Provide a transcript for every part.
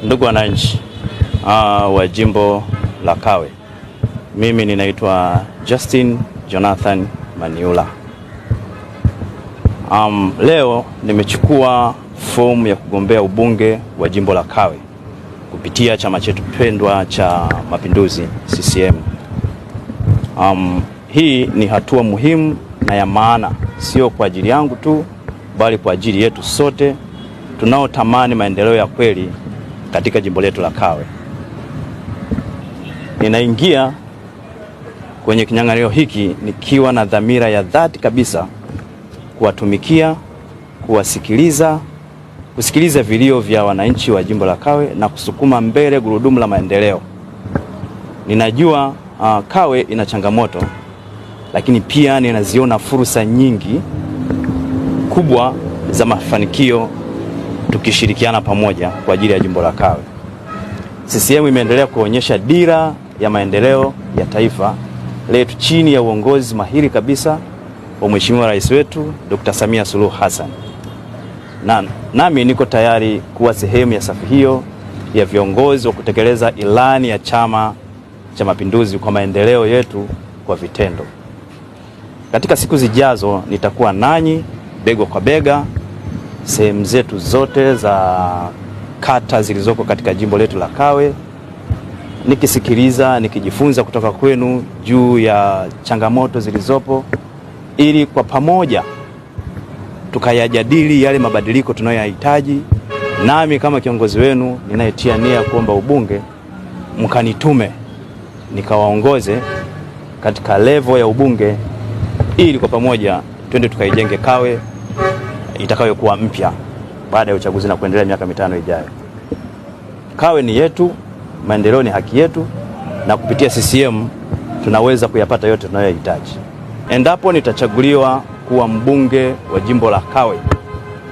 Ndugu wananchi wa jimbo la Kawe, mimi ninaitwa Justin Jonathan Maniula. Leo nimechukua fomu ya kugombea ubunge wa jimbo la Kawe kupitia chama chetu pendwa cha Mapinduzi CCM. Hii ni hatua muhimu na ya maana, sio kwa ajili yangu tu, bali kwa ajili yetu sote tunaotamani maendeleo ya kweli katika jimbo letu la Kawe. Ninaingia kwenye kinyang'anyiro hiki nikiwa na dhamira ya dhati kabisa kuwatumikia, kusikiliza vilio vya wananchi wa jimbo la Kawe na kusukuma mbele gurudumu la maendeleo. Ninajua Kawe ina changamoto, lakini pia ninaziona fursa nyingi kubwa za mafanikio tukishirikiana pamoja kwa ajili ya jimbo la Kawe. CCM imeendelea kuonyesha dira ya maendeleo ya taifa letu chini ya uongozi mahiri kabisa wa Mheshimiwa Rais wetu Dr. Samia Suluhu Hassan. Nami niko tayari kuwa sehemu ya safu hiyo ya viongozi wa kutekeleza ilani ya Chama cha Mapinduzi kwa maendeleo yetu kwa vitendo. Katika siku zijazo nitakuwa nanyi bega kwa bega sehemu zetu zote za kata zilizoko katika jimbo letu la Kawe, nikisikiliza, nikijifunza kutoka kwenu juu ya changamoto zilizopo, ili kwa pamoja tukayajadili yale mabadiliko tunayoyahitaji. Nami kama kiongozi wenu ninayetia nia kuomba ubunge, mkanitume nikawaongoze katika level ya ubunge, ili kwa pamoja twende tukaijenge Kawe itakayokuwa mpya baada ya uchaguzi na kuendelea miaka 5 ijayo. Kawe ni yetu, maendeleo ni haki yetu, na kupitia CCM tunaweza kuyapata yote tunayohitaji. Endapo nitachaguliwa kuwa mbunge wa jimbo la Kawe,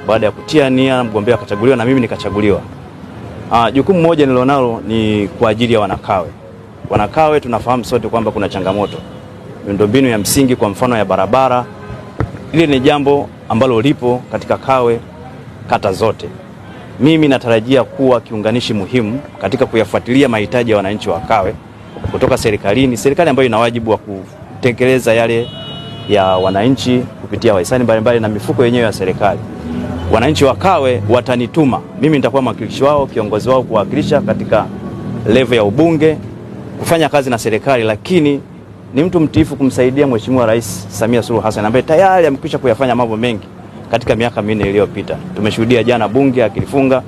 baada ya kutia nia mgombea akachaguliwa na mimi nikachaguliwa, jukumu moja nilionalo ni kwa ajili ya wanakawe. Wanakawe tunafahamu sote kwamba kuna changamoto miundombinu ya msingi, kwa mfano ya barabara. Ile ni jambo ambalo lipo katika Kawe kata zote. Mimi natarajia kuwa kiunganishi muhimu katika kuyafuatilia mahitaji ya wananchi wa Kawe kutoka serikali ambayo ina wajibu wa kutekeleza yale ya wananchi kupitia wahisani mbalimbali na mifuko yenyewe ya serikali. Wananchi wa Kawe watanituma, mimi nitakuwa mwakilishi wao, kiongozi wao, kuwakilisha katika level ya ubunge, kufanya kazi na serikali, lakini ni mtu mtiifu kumsaidia Mheshimiwa Rais Samia Suluhu Hassan ambaye tayari amekwisha kuyafanya mambo mengi katika miaka 4 iliyopita. Tumeshuhudia jana bunge akilifunga